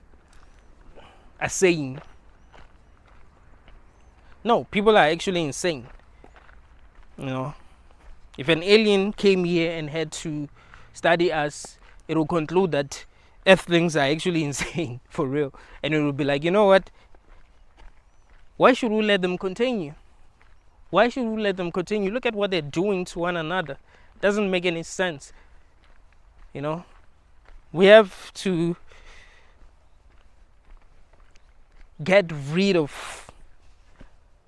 are sane. No, people are actually insane. If an alien came here and had to study us, it will conclude that Earthlings are actually insane for real. And it will be like, you know what? Why should we let them continue? Why should we let them continue? Look at what they're doing to one another. Doesn't make any sense. We have to get rid of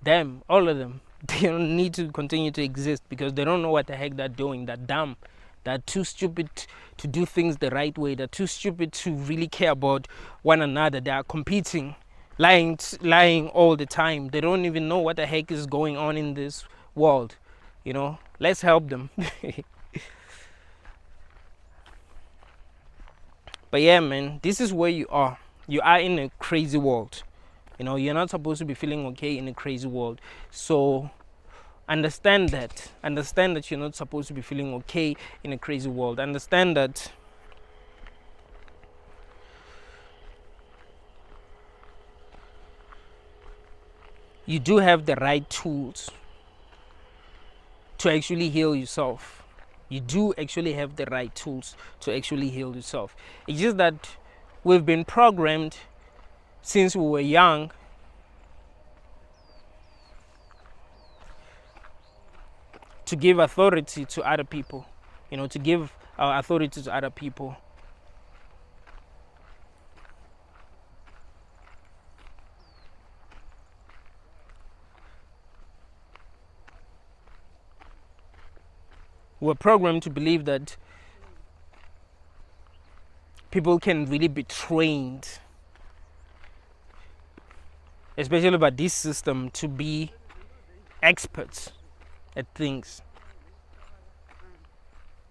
them, all of them. They don't need to continue to exist because they don't know what the heck they're doing. They're dumb. They're too stupid to do things the right way. They're too stupid to really care about one another. They are competing, lying all the time. They don't even know what the heck is going on in this world. Let's help them. But yeah, man, this is where you are. You are in a crazy world. You're not supposed to be feeling okay in a crazy world. So understand that. Understand that you're not supposed to be feeling okay in a crazy world. Understand that you do have the right tools to actually heal yourself. You do actually have the right tools to actually heal yourself. It's just that we've been programmed since we were young to give authority to other people, to give our authority to other people. We're programmed to believe that people can really be trained, especially by this system, to be experts at things.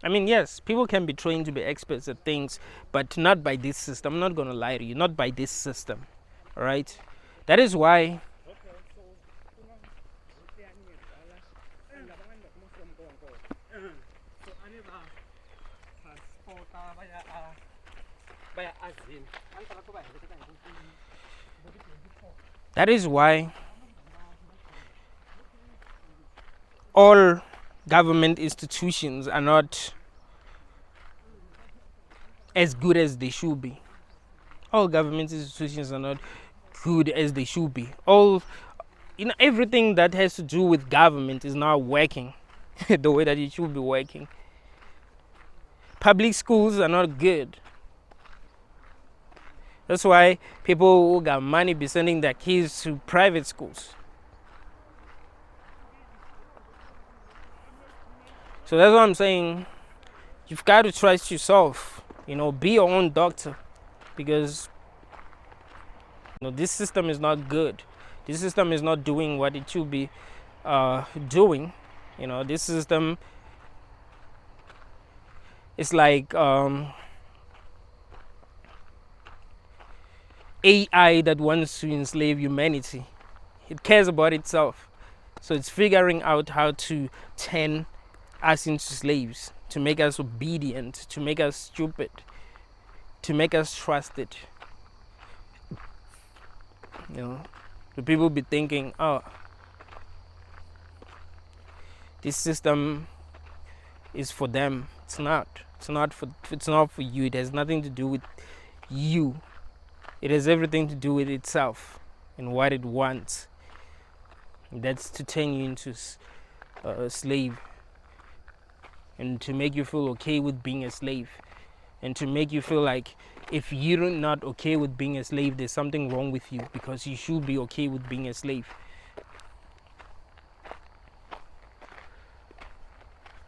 I mean, yes, people can be trained to be experts at things, but not by this system. I'm not going to lie to you, not by this system. All right? That is why all government institutions are not as good as they should be. All government institutions are not good as they should be. Everything that has to do with government is not working the way that it should be working. Public schools are not good. That's why people who got money be sending their kids to private schools. So that's what I'm saying. You've got to trust yourself. Be your own doctor, because this system is not good. This system is not doing what it should be doing. This system is like AI that wants to enslave humanity. It cares about itself. So it's figuring out how to turn us into slaves, to make us obedient, to make us stupid, to make us trusted. The people be thinking, oh, this system is for them. It's not. It's not for you. It has nothing to do with you. It has everything to do with itself and what it wants. That's to turn you into a slave, and to make you feel okay with being a slave, and to make you feel like if you're not okay with being a slave, there's something wrong with you, because you should be okay with being a slave.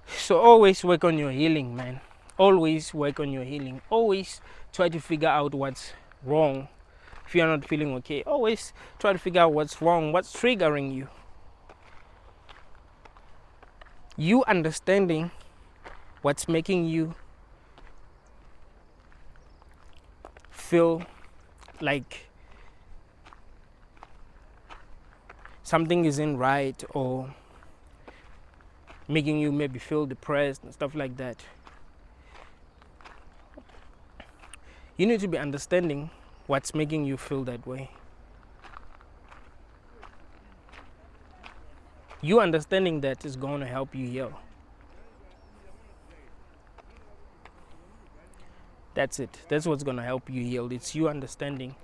So always work on your healing, man. Always work on your healing. Always try to figure out what's wrong. If you're not feeling okay, always try to figure out what's wrong, what's triggering you. You understanding what's making you feel like something isn't right, or making you maybe feel depressed and stuff like that. You need to be understanding what's making you feel that way. You understanding that is going to help you heal. That's it. That's what's going to help you heal. It's you understanding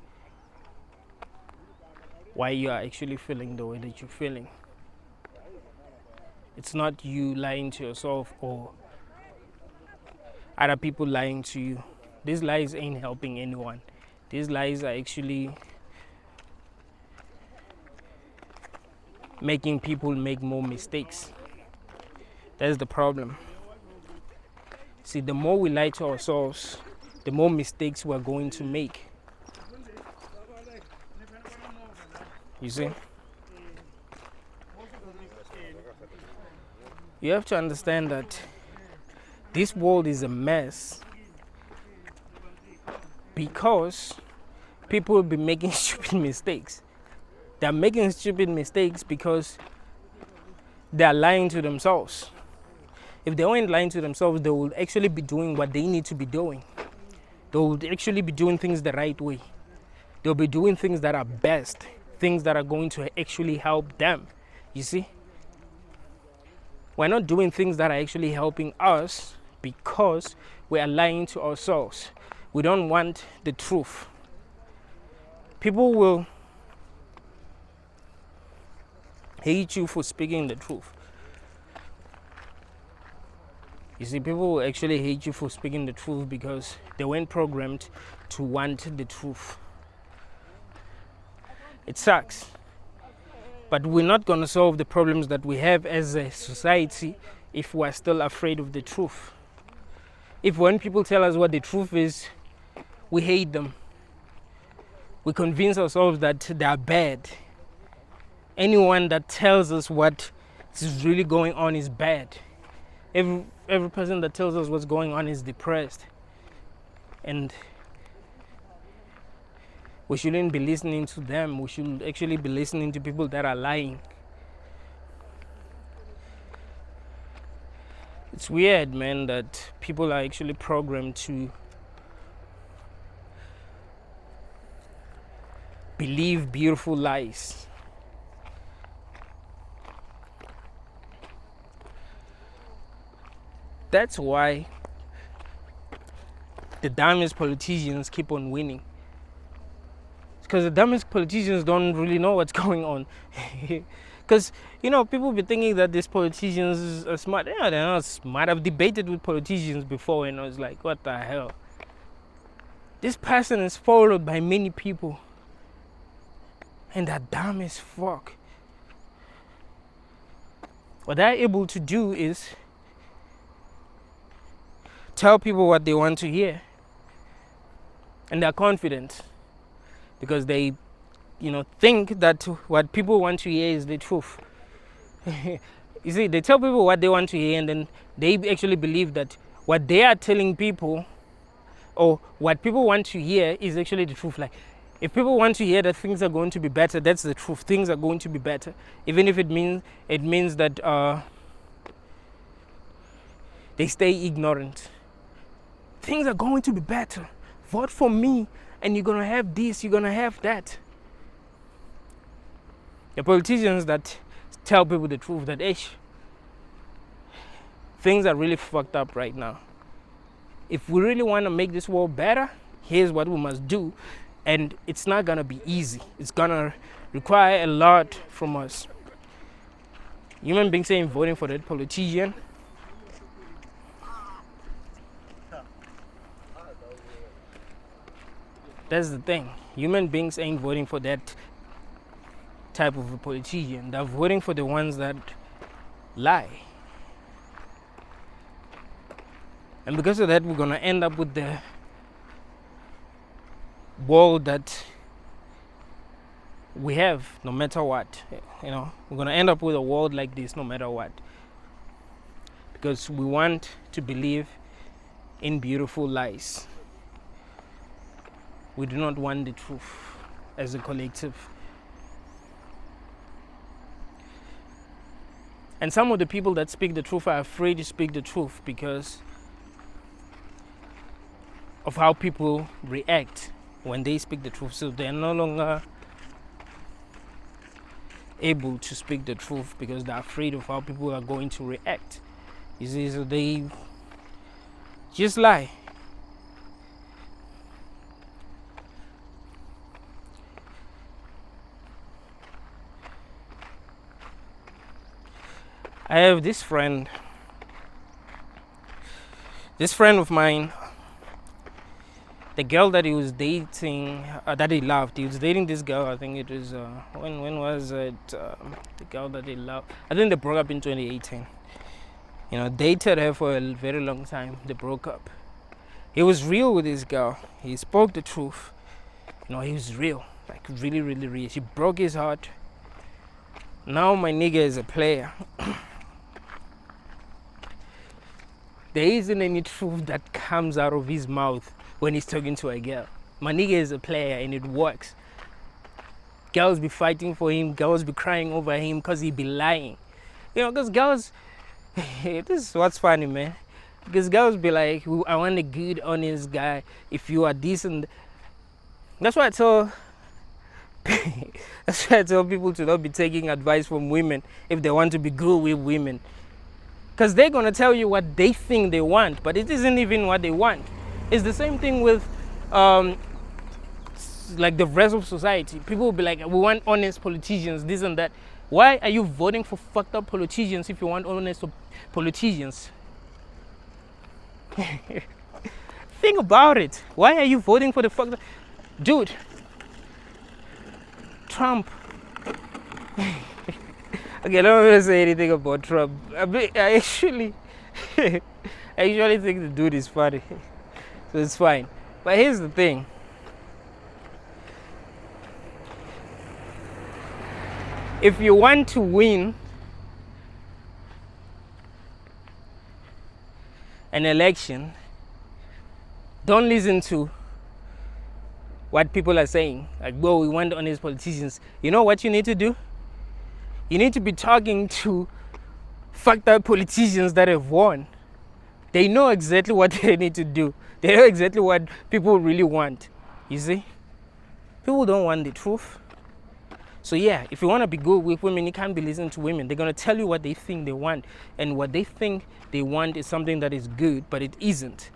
why you are actually feeling the way that you're feeling. It's not you lying to yourself or other people lying to you. These lies ain't helping anyone. These lies are actually making people make more mistakes. That's the problem. See, the more we lie to ourselves, the more mistakes we're going to make. You see? You have to understand that this world is a mess because people will be making stupid mistakes. They're making stupid mistakes because they're lying to themselves. If they weren't lying to themselves, they would actually be doing what they need to be doing. They would actually be doing things the right way. They'll be doing things that are best, things that are going to actually help them. You see? We're not doing things that are actually helping us because we are lying to ourselves. We don't want the truth. People will hate you for speaking the truth. You see, people will actually hate you for speaking the truth because they weren't programmed to want the truth. It sucks. But we're not going to solve the problems that we have as a society if we're still afraid of the truth. If when people tell us what the truth is, we hate them. We convince ourselves that they are bad. Anyone that tells us what is really going on is bad. Every person that tells us what's going on is depressed. And we shouldn't be listening to them. We should actually be listening to people that are lying. It's weird, man, that people are actually programmed to believe beautiful lies. That's why the dumbest politicians keep on winning. Because the dumbest politicians don't really know what's going on. Because, people be thinking that these politicians are smart. Yeah, they're not smart. I've debated with politicians before and I was like, what the hell? This person is followed by many people. And they're dumb as fuck. What they're able to do is tell people what they want to hear, and they're confident because they, think that what people want to hear is the truth. You see, they tell people what they want to hear, and then they actually believe that what they are telling people, or what people want to hear, is actually the truth. Like, if people want to hear that things are going to be better, that's the truth. Things are going to be better, even if it means that they stay ignorant. Things are going to be better. Vote for me, and you're gonna have this. You're gonna have that. The politicians that tell people the truth that things are really fucked up right now. If we really want to make this world better, here's what we must do. And it's not gonna be easy. It's gonna require a lot from us. Human beings saying voting for that politician. That's the thing. Human beings ain't voting for that type of a politician. They're voting for the ones that lie. And because of that, we're gonna end up with the world that we have, no matter what. We're gonna end up with a world like this no matter what, because we want to believe in beautiful lies. We do not want the truth as a collective. And some of the people that speak the truth are afraid to speak the truth because of how people react when they speak the truth. So they're no longer able to speak the truth because they're afraid of how people are going to react. You see, so they just lie. I have this friend of mine, the girl that he was dating, that he loved. He was dating this girl. I think it was when was it? The girl that he loved. I think they broke up in 2018. Dated her for a very long time. They broke up. He was real with this girl. He spoke the truth. He was real, like really, really real. She broke his heart. Now my nigga is a player. There isn't any truth that comes out of his mouth when he's talking to a girl. My nigga is a player and it works. Girls be fighting for him, girls be crying over him because he be lying. Because girls, this is what's funny, man. Because girls be like, I want a good, honest guy. If you are decent. That's why I tell people to not be taking advice from women if they want to be good with women. Because they're going to tell you what they think they want, but it isn't even what they want. It's the same thing with like the rest of society. People will be like, we want honest politicians, this and that. Why are you voting for fucked up politicians if you want honest politicians? Think about it. Why are you voting for the fucked up? Dude, Trump. Okay, I'm not going to say anything about Trump. I actually think the dude is funny. So it's fine. But here's the thing. If you want to win an election, don't listen to what people are saying. Like, whoa, we want honest politicians. You know what you need to do? You need to be talking to fucked up politicians that have won. They know exactly what they need to do. They know exactly what people really want. You see? People don't want the truth. So yeah, if you want to be good with women, you can't be listening to women. They're going to tell you what they think they want. And what they think they want is something that is good, but it isn't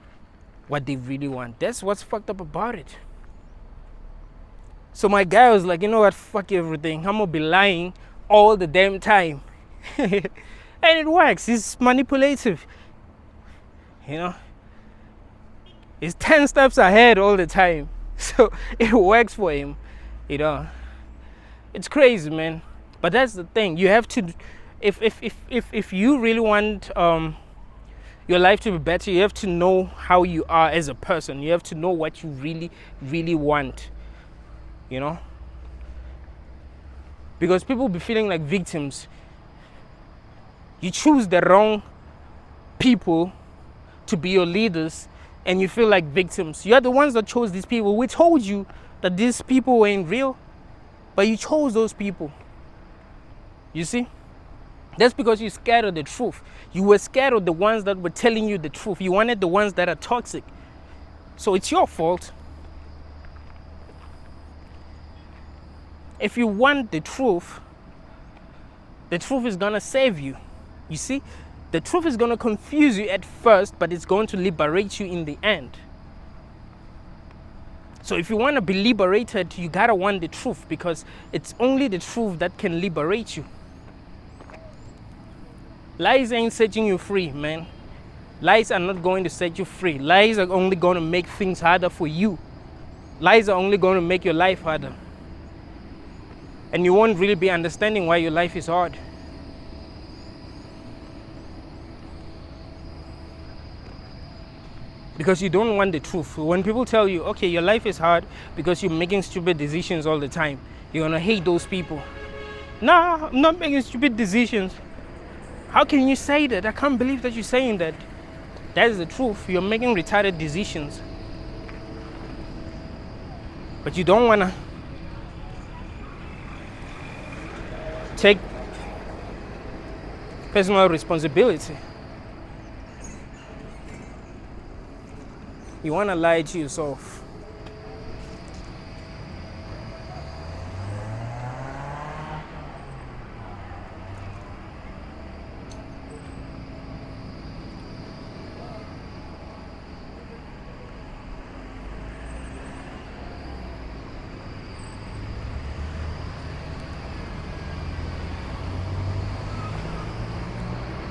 what they really want. That's what's fucked up about it. So my guy was like, you know what, fuck everything. I'm going to be lying all the damn time. And it works. He's manipulative. He's 10 steps ahead all the time. So it works for him. It's crazy, man. But that's the thing. You have to, if you really want your life to be better, you have to know how you are as a person. You have to know what you really, really want, you know? Because people be feeling like victims. You choose the wrong people to be your leaders and you feel like victims. You are the ones that chose these people. We told you that these people weren't real, but you chose those people. You see? That's because you're scared of the truth. You were scared of the ones that were telling you the truth. You wanted the ones that are toxic. So it's your fault. If you want the truth is gonna save you. You see? The truth is gonna confuse you at first, but it's going to liberate you in the end. So if you want to be liberated, you gotta want the truth, because it's only the truth that can liberate you. Lies ain't setting you free, man. Lies are not going to set you free. Lies are only going to make things harder for you. Lies are only going to make your life harder. And you won't really be understanding why your life is hard. Because you don't want the truth. When people tell you, okay, your life is hard because you're making stupid decisions all the time, you're gonna hate those people. Nah, I'm not making stupid decisions. How can you say that? I can't believe that you're saying that. That is the truth. You're making retarded decisions. But you don't wanna take personal responsibility. You want to lie to yourself.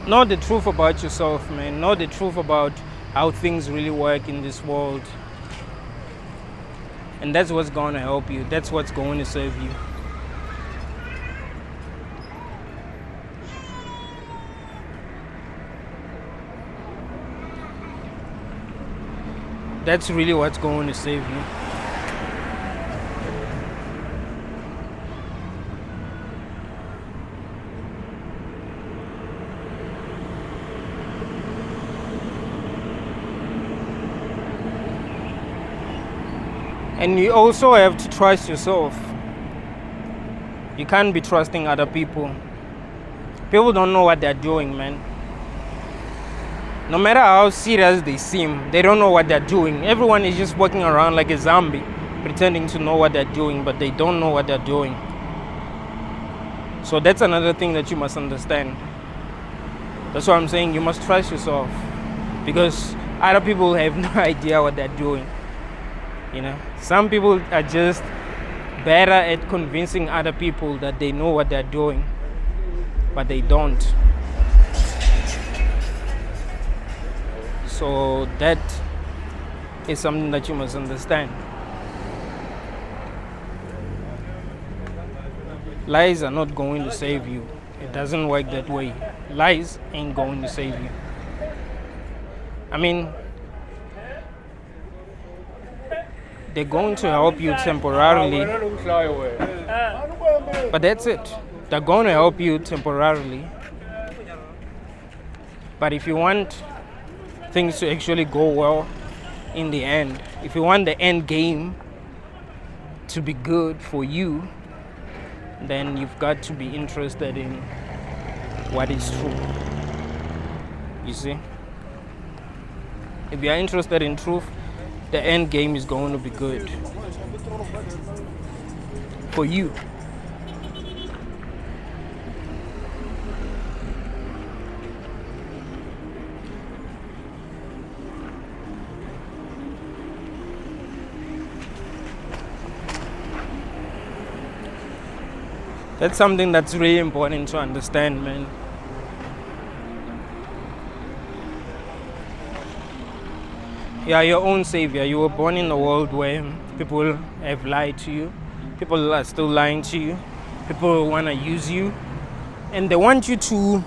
Know the truth about yourself, man. Know the truth about how things really work in this world. And that's what's going to help you. That's what's going to serve you. That's really what's going to save you. And you also have to trust yourself. You can't be trusting other people. People don't know what they're doing, man. No matter how serious they seem, they don't know what they're doing. Everyone is just walking around like a zombie, pretending to know what they're doing, but they don't know what they're doing. So that's another thing that you must understand. That's why I'm saying you must trust yourself, because other people have no idea what they're doing. You know, some people are just better at convincing other people that they know what they're doing, but they don't. So that is something that you must understand. Lies are not going to save you. It doesn't work that way. Lies ain't going to save you. I mean, they're going to help you temporarily, but that's it. They're going to help you temporarily. But if you want things to actually go well in the end, if you want the end game to be good for you, then you've got to be interested in what is true. You see? If you are interested in truth, the end game is going to be good for you. That's something that's really important to understand, man. You are your own savior. You were born in a world where people have lied to you. People are still lying to you. People want to use you. And they want you to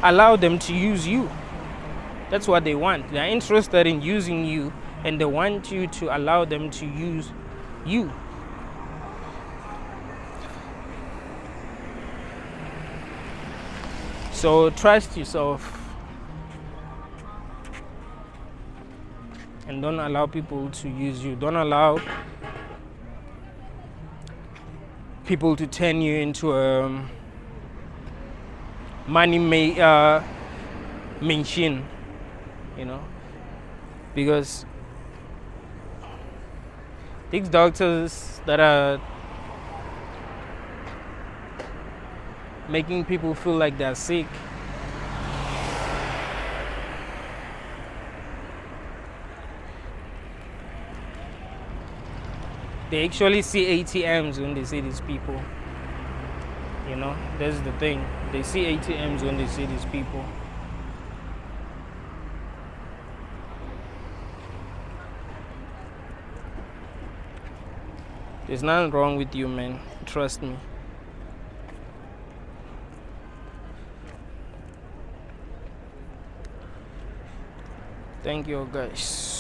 allow them to use you. That's what they want. They're interested in using you, and they want you to allow them to use you. So trust yourself and don't allow people to use you. Don't allow people to turn you into a money machine, you know, because these doctors that are making people feel like they're sick, they actually see ATMs when they see these people. You know, that's the thing. They see ATMs when they see these people. There's nothing wrong with you, man. Trust me. Thank you, guys.